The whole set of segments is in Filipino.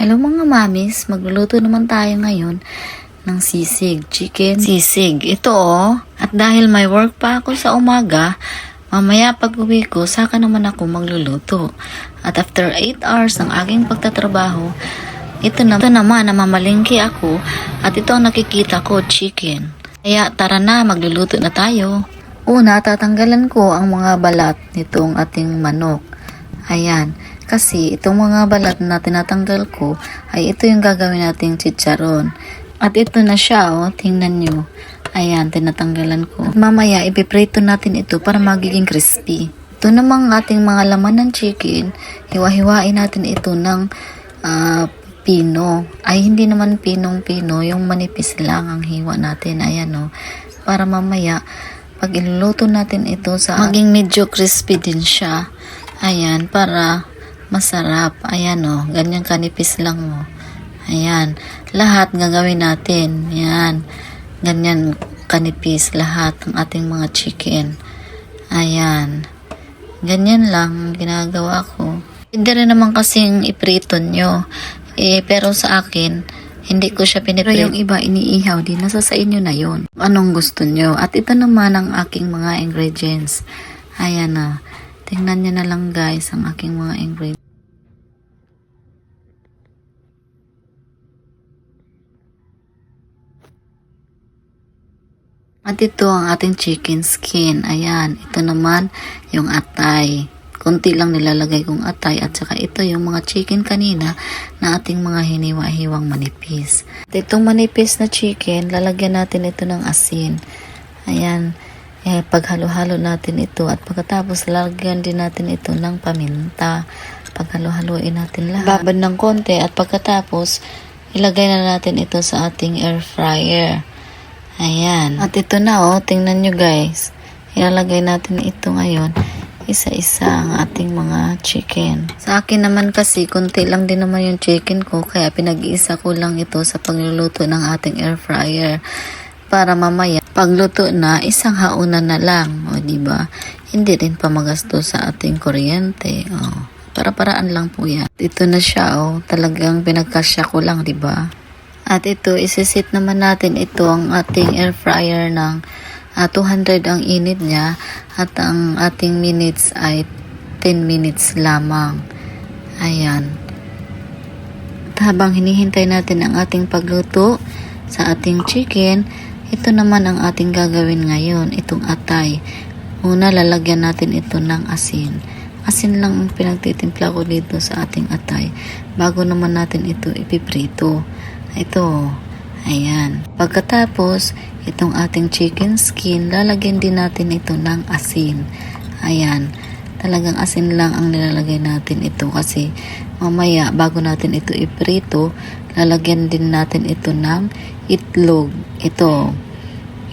Hello mga mamis, magluluto naman tayo ngayon ng sisig, chicken sisig. Ito at dahil may work pa ako sa umaga, mamaya pag uwi ko, saka naman ako magluluto. At after 8 hours ng aking pagtatrabaho, ito naman namamalingki ako at ito ang nakikita ko, chicken. Kaya tara na, magluluto na tayo. Una, tatanggalan ko ang mga balat nitong ating manok. Ayan. Kasi itong mga balat na tinatanggal ko ay ito yung gagawin nating chicharon. At ito na siya, tingnan nyo. Ayan, tinatanggalan ko. At mamaya, ipiprito natin ito para magiging crispy. Ito namang ating mga laman ng chicken, hiwa-hiwain natin ito ng pino. Ay, hindi naman pinong-pino, yung manipis lang ang hiwa natin. Ayan para mamaya, pag iluluto natin ito maging medyo crispy din siya. Ayan, para masarap. Ayan ganyan kanipis lang Ayan, lahat gagawin natin. Yan, ganyan kanipis lahat ng ating mga chicken. Ayan, ganyan lang ginagawa ko. Hindi rin naman kasing iprito nyo. Pero sa akin, hindi ko siya piniprito. Pero yung iba iniihaw din. Nasa sa inyo na yon. Anong gusto nyo? At ito naman ang aking mga ingredients. Ayan tingnan nyo na lang guys ang aking mga ingredients. At ito ang ating chicken skin. Ayan, ito naman yung atay. Kunti lang nilalagay kong atay at saka ito yung mga chicken kanina na ating mga hiniwa-hiwang manipis. At itong manipis na chicken, lalagyan natin ito ng asin. Ayan, paghalo-halo natin ito at pagkatapos lalagyan din natin ito ng paminta. Paghalo-haloin natin lahat. Babad ng konti at pagkatapos ilagay na natin ito sa ating air fryer. Ayan. At ito na tingnan nyo guys. Ilalagay natin ito ngayon. Isa-isa ang ating mga chicken. Sa akin naman kasi, konti lang din naman yung chicken ko. Kaya pinag-iisa ko lang ito sa pagluluto ng ating air fryer. Para mamaya, pagluto na, isang haunan na lang. Diba? Hindi rin pa magasto sa ating kuryente. Para-paraan lang po yan. Ito na siya talagang pinagkasya ko lang, diba? At ito, isisit naman natin ito ang ating air fryer ng 200 ang init niya at ang ating minutes ay 10 minutes lamang. Ayan. At habang hinihintay natin ang ating pagluto sa ating chicken, ito naman ang ating gagawin ngayon, itong atay. Una, lalagyan natin ito ng asin. Asin lang ang pinagtitimpla ko dito sa ating atay bago naman natin ito ipiprito. Ito, ayan. Pagkatapos, itong ating chicken skin, lalagyan din natin ito ng asin. Ayan, talagang asin lang ang nilalagay natin ito kasi mamaya, bago natin ito iprito, lalagyan din natin ito ng itlog.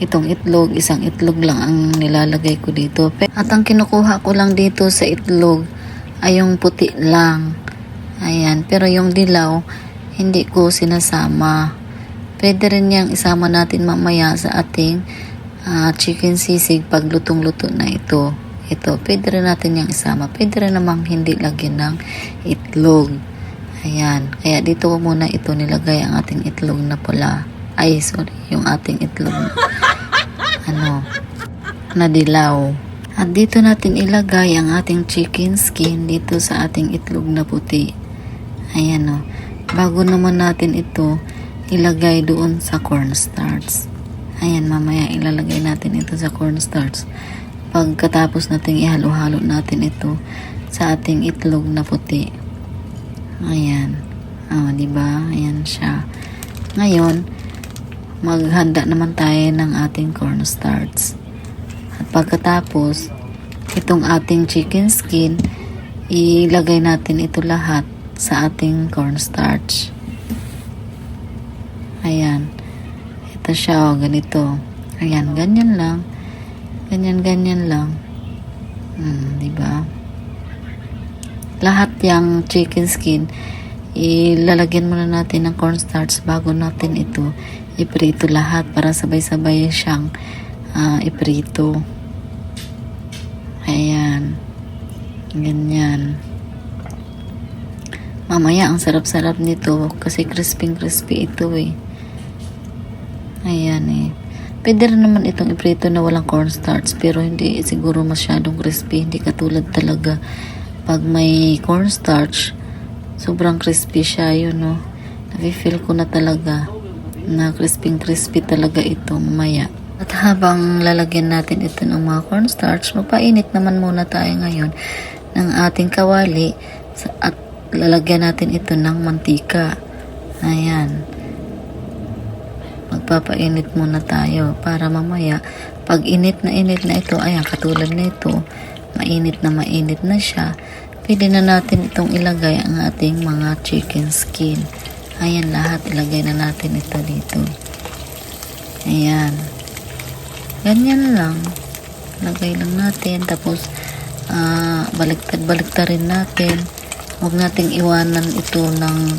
Itong itlog, isang itlog lang ang nilalagay ko dito. At ang kinukuha ko lang dito sa itlog ay yung puti lang. Ayan, pero yung dilaw, hindi ko sinasama. Pwede rin niyang isama natin mamaya sa ating chicken sisig pag lutong-luto na ito. Ito, pwede rin natin niyang isama. Pwede rin namang hindi lagyan ng itlog. Ayan. Kaya dito ko muna ito nilagay ang ating itlog na pula. Ay, sorry. Yung ating itlog na dilaw. At dito natin ilagay ang ating chicken skin dito sa ating itlog na puti. Ayan bago naman natin ito ilagay doon sa cornstarch. Ayan, mamaya ilalagay natin ito sa cornstarch. Pagkatapos natin ihalo-halo natin ito sa ating itlog na puti. Ayan. Diba? Ayan siya. Ngayon, maghanda naman tayo ng ating cornstarch. At pagkatapos, itong ating chicken skin, ilagay natin ito lahat sa ating cornstarch. Ayan. Ito siya ganito. Ayan, ganyan lang. Ganyan lang. Diba? Lahat yung chicken skin, ilalagyan muna natin ng cornstarch bago natin ito iprito lahat para sabay-sabay siyang iprito. Ayan. Ganyan. Mamaya, ang sarap-sarap nito kasi crispy ito eh. Ayan eh. Pwede rin naman itong iprito na walang cornstarch pero hindi siguro masyadong crispy. Hindi katulad talaga pag may cornstarch. Sobrang crispy siya yun no. Nafe-feel ko na talaga na crispy talaga ito mamaya. At habang lalagyan natin ito ng mga cornstarch, magpainit naman muna tayo ngayon ng ating kawali at lalagyan natin ito ng mantika. Ayan. Magpapainit muna tayo para mamaya pag init na ito, ayan katulad nito, mainit na siya, pwede na natin itong ilagay ang ating mga chicken skin. Ayan, lahat ilagay na natin ito dito. Ayan. Ganyan lang. Lagay lang natin tapos baliktad rin natin. Huwag nating iwanan ito ng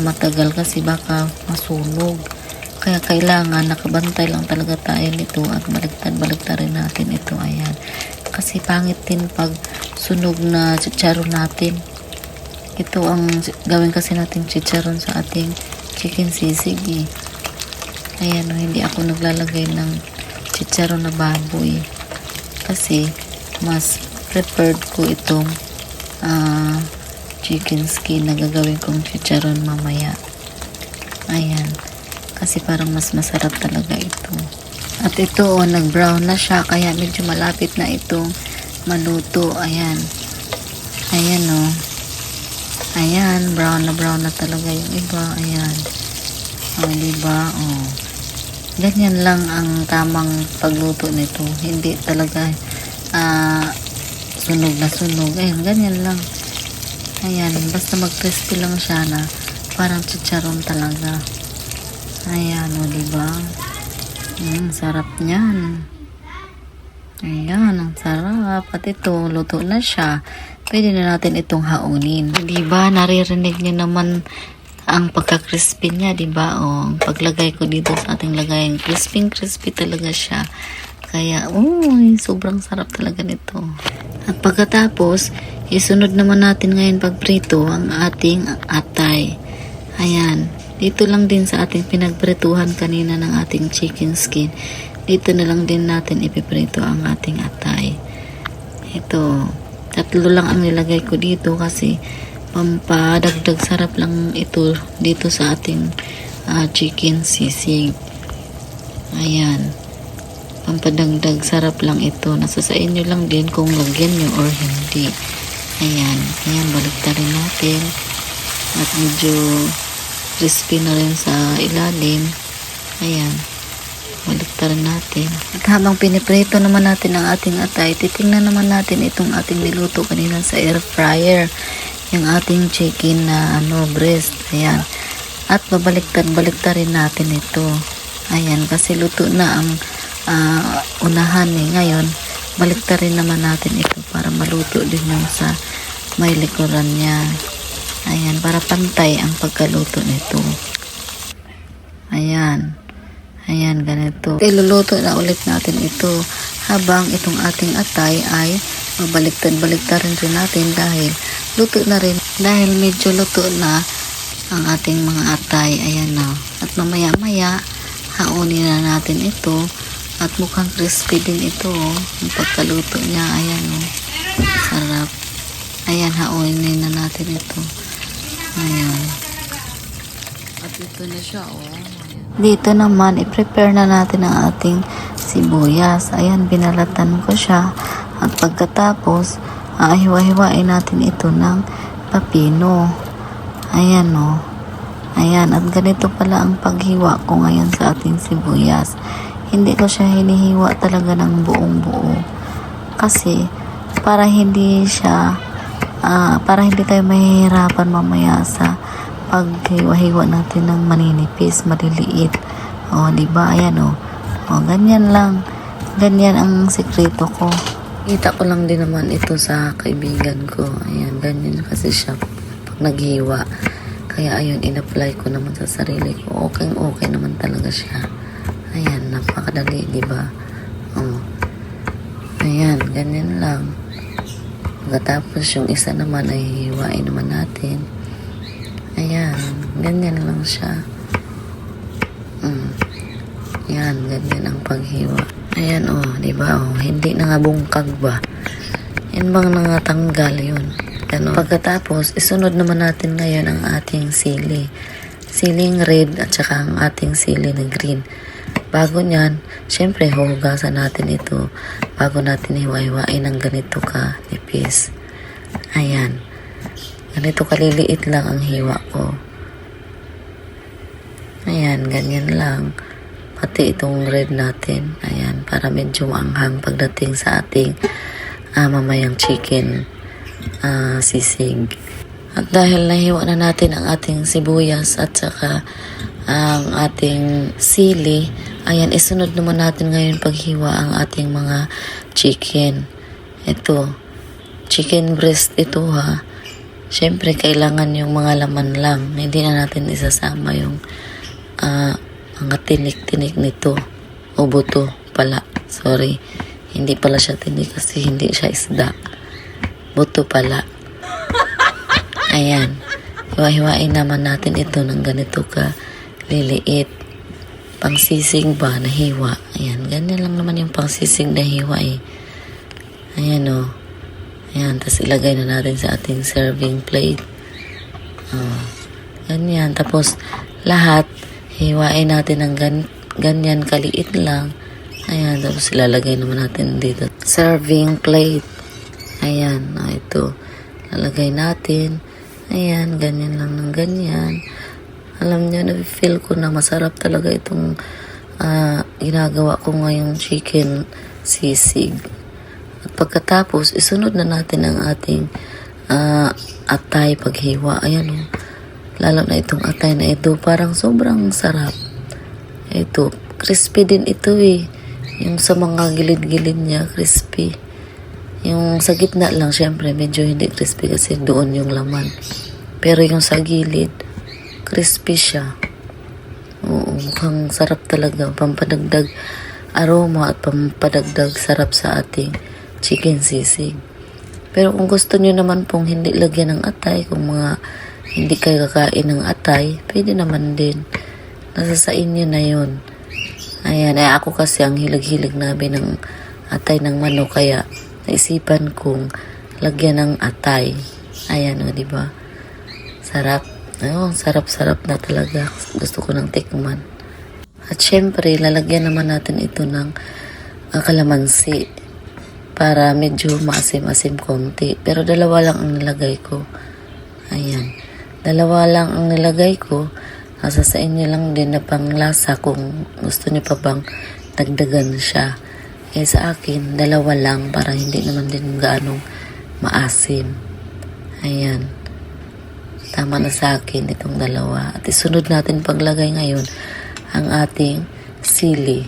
matagal kasi baka masunog. Kaya kailangan nakabantay lang talaga tayo nito at baliktad rin natin ito. Ayan. Kasi pangit din pag sunog na chicharon natin. Ito ang gawin kasi natin chicharon sa ating chicken sisig eh. Ayan, hindi ako naglalagay ng chicharon na baboy. Kasi mas preferred ko itong chicken skin na gagawin kong chicharon mamaya. Ayan. Kasi parang mas masarap talaga ito. At ito nag-brown na siya kaya medyo malapit na itong maluto. Ayan. Ayan Ayan, brown na talaga yung iba. Ayan. Diba? Ganyan lang ang tamang pagluto nito. Hindi talaga sunog na sunog. Ayan, ganyan lang. Ayan, basta mag-crispy lang siya na parang chicharon talaga. Ayan, diba? Sarap niyan. Ayan, ang sarap. At ito, luto na siya. Pwede na natin itong haunin. Diba, naririnig niyo naman ang pagka-crispy niya, diba? Ang paglagay ko dito sa ating lagayan, crispy talaga siya. Kaya, sobrang sarap talaga nito. At pagkatapos, isunod naman natin ngayon pagprito ang ating atay. Ayan. Dito lang din sa ating pinagprituhan kanina ng ating chicken skin. Dito na lang din natin ipiprito ang ating atay. Ito, 3 lang ang nilagay ko dito kasi pampadagdag sarap lang ito dito sa ating chicken sisig. Ayan. Pampadagdag sarap lang ito. Nasa sa inyo lang din kung lagyan nyo or hindi. Ayan. Ayan, baliktarin natin. At medyo crispy na rin sa ilalim. Ayan. Baliktarin natin. At habang piniprito naman natin ang ating atay, titingnan naman natin itong ating niluto kanina sa air fryer. Yung ating chicken na breast. Ayan. At baliktarin natin ito. Ayan. Kasi luto na ang unahan eh. Ngayon, baliktarin naman natin ito para maluto din yung sa may likuran niya. Ayan, para pantay ang pagkaluto nito. Ayan. Ayan, ganito. Iluluto na ulit natin ito habang itong ating atay ay baliktad-baliktarin rin natin dahil luto na rin. Dahil medyo luto na ang ating mga atay. Ayan na. At mamaya-maya, haunin na natin ito. At mukhang crispy din ito. Yung pagkaluto niya. Ayan sarap. Ayan, haunin na natin ito. Ayan. At ito na siya, Dito naman, i-prepare na natin ang ating sibuyas. Ayan, binalatan ko siya. At pagkatapos, hiwa-hiwain natin ito ng papino. Ayan, Ayan, at ganito pala ang paghiwa ko ngayon sa ating sibuyas. Hindi ko siya hinihiwa talaga ng buong-buo. Kasi, para hindi tayo mahihirapan mamaya sa paghiwa-hiwa natin ng maninipis, maliliit. Diba? Ayan, ganyan lang. Ganyan ang sikreto ko. Kita ko lang din naman ito sa kaibigan ko. Ayan, ganyan kasi siya pag naghiwa. Kaya ayun, in-apply ko naman sa sarili ko. Okay naman talaga siya. Ayan, napakadali, diba? Ayan, ganyan lang. Pagkatapos yung isa naman ay hiwain naman natin. Ayan, ganyan lang siya. Yan, ganyan ang paghiwa. Ayan di ba hindi na nga bungkag ba? Yan bang nangatanggal yun? Ano? Pagkatapos, isunod naman natin ngayon ang ating sili. Siling red at saka ang ating sili na green. Bago nyan, syempre huhugasan natin ito bago natin hiwa-hiwain ng ganito ka nipis. Ayan. Ganito kaliliit lang ang hiwa ko. Ayan, ganyan lang. Pati itong red natin. Ayan, para medyo maanghang pagdating sa ating mamayang chicken sisig. At dahil nahiwa na natin ang ating sibuyas at saka ang ating sili, ayan, isunod naman natin ngayon paghiwa ang ating mga chicken. Ito, chicken breast ito ha. Siyempre, kailangan yung mga laman lang. Hindi na natin isasama yung mga tinik-tinik nito. O buto pala. Sorry. Hindi pala siya tinik kasi hindi siya isda. Buto pala. Ayan. Hiwa-hiwain naman natin ito ng ganito ka liliit. Pangsisig ba na hiwa. Ayan. Ganyan lang naman yung pangsisig na hiwa eh. Ayan Ayan. Tapos ilagay na natin sa ating serving plate. Ganyan. Tapos lahat hiwain natin ng ganyan kaliit lang. Ayan, tapos ilalagay naman natin dito. Serving plate. Ayan, ito. Lalagay natin. Ayan, ganyan lang ng ganyan. Alam niyo, na-feel ko na masarap talaga itong ginagawa ko ngayong chicken sisig. At pagkatapos, isunod na natin ang ating atay paghiwa. Ayan lalo na itong atay na ito, parang sobrang sarap. Ito, crispy din ito eh. Yung sa mga gilid-gilid niya, crispy. Yung sa gitna lang, syempre, medyo hindi crispy kasi doon yung laman. Pero yung sa gilid, crispy siya. Oo, mukhang sarap talaga. Pampadagdag aroma at pampadagdag sarap sa ating chicken sisig. Pero kung gusto nyo naman pong hindi lagyan ng atay, kung mga hindi kayo kakain ng atay, pwede naman din. Nasa sa inyo na yun. Ayan, ako kasi ang hilig-hilig namin ng atay ng manok, kaya naisipan kong lagyan ng atay. Ayan diba? Sarap. Sarap-sarap na talaga. Gusto ko ng tikman. At syempre, lalagyan naman natin ito ng kalamansi para medyo maasim-asim konti. Pero dalawa lang ang nilagay ko. Ayan. Dalawa lang ang nilagay ko. Nasa sa inyo lang din na panglasa kung gusto niyo pa bang dagdagan siya. Eh sa akin, dalawa lang para hindi naman din gaanong maasim. Ayan. Tama na sa akin itong dalawa. At isunod natin paglagay ngayon ang ating sili.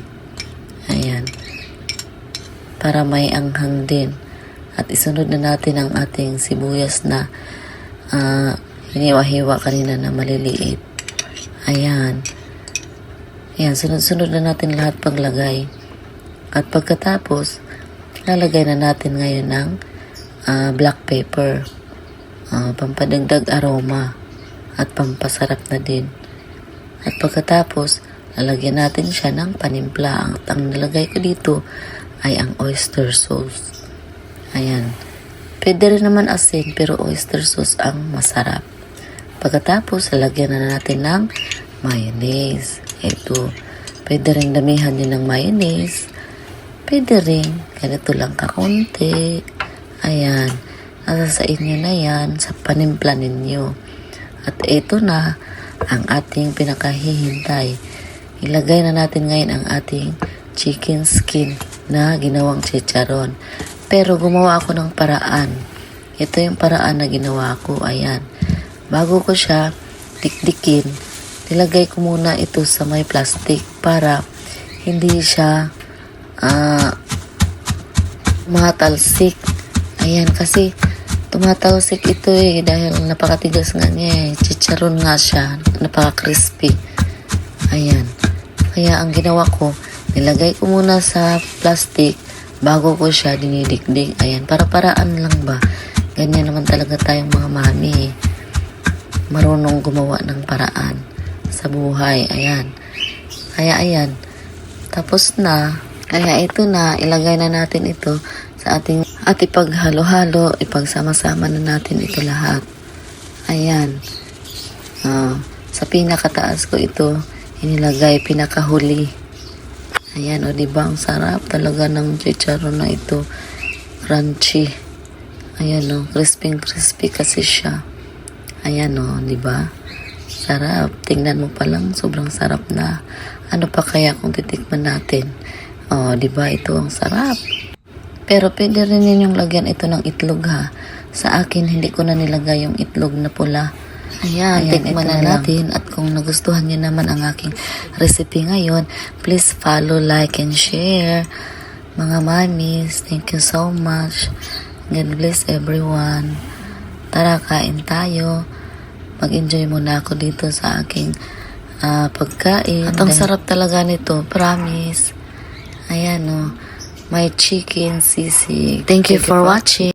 Ayan. Para may anghang din. At isunod na natin ang ating sibuyas na hiniwa-hiwa kanina na maliliit. Ayan. Ayan, sunod-sunod na natin lahat paglagay. At pagkatapos, lalagay na natin ngayon ng black pepper. Pampadagdag aroma at pampasarap na din. At pagkatapos, lalagyan natin siya ng panimpla. Ang nilagay ko dito ay ang oyster sauce. Ayan. Pwede rin naman asin, pero oyster sauce ang masarap. Pagkatapos, lalagyan na natin ng mayonnaise. Ito, pwede rin damihan din ng mayonnaise. Pwede rin, ganito lang kakunti. Ayan, nasa sa inyo na yan, sa panimpla ninyo. At ito na ang ating pinakahihintay. Ilagay na natin ngayon ang ating chicken skin na ginawang chicharon. Pero gumawa ako ng paraan. Ito yung paraan na ginawa ko. Ayan. Bago ko siya dikdikin, nilagay ko muna ito sa may plastic para hindi siya matalsik. Ayan, kasi tumatalsik ito dahil napakatigas nga niya Chicharon nga siya, napaka-crispy. Ayan. Kaya ang ginawa ko, nilagay ko muna sa plastic bago ko siya dinidikdik. Ayan, para-paraan lang ba. Ganyan naman talaga tayong mga mami marunong gumawa ng paraan sa buhay. Ayan. Kaya ayan. Tapos na. Kaya ito na. Ilagay na natin ito sa ating at ipaghalo-halo. Ipagsama-sama na natin ito lahat. Ayan. Sa pinakataas ko ito inilagay pinakahuli. Ayan, o diba ang sarap talaga ng chicharon na ito. Crunchy. Ayan o, crispy kasi siya. Ayan o, diba? Sarap. Tingnan mo pa lang, sobrang sarap na. Ano pa kaya kung titikman natin? O, diba? Ito ang sarap. Pero pwede rin ninyong lagyan ito ng itlog ha. Sa akin, hindi ko na nilagay yung itlog na pula. Ayan, tikman na natin. At kung nagustuhan niyo naman ang aking recipe ngayon, please follow, like, and share. Mga mamis, thank you so much. God bless everyone. Tara, kain tayo. Mag-enjoy muna ako dito sa aking pagkain. At ang sarap talaga nito, promise. Ayan o, may chicken sisig. Thank you for watching.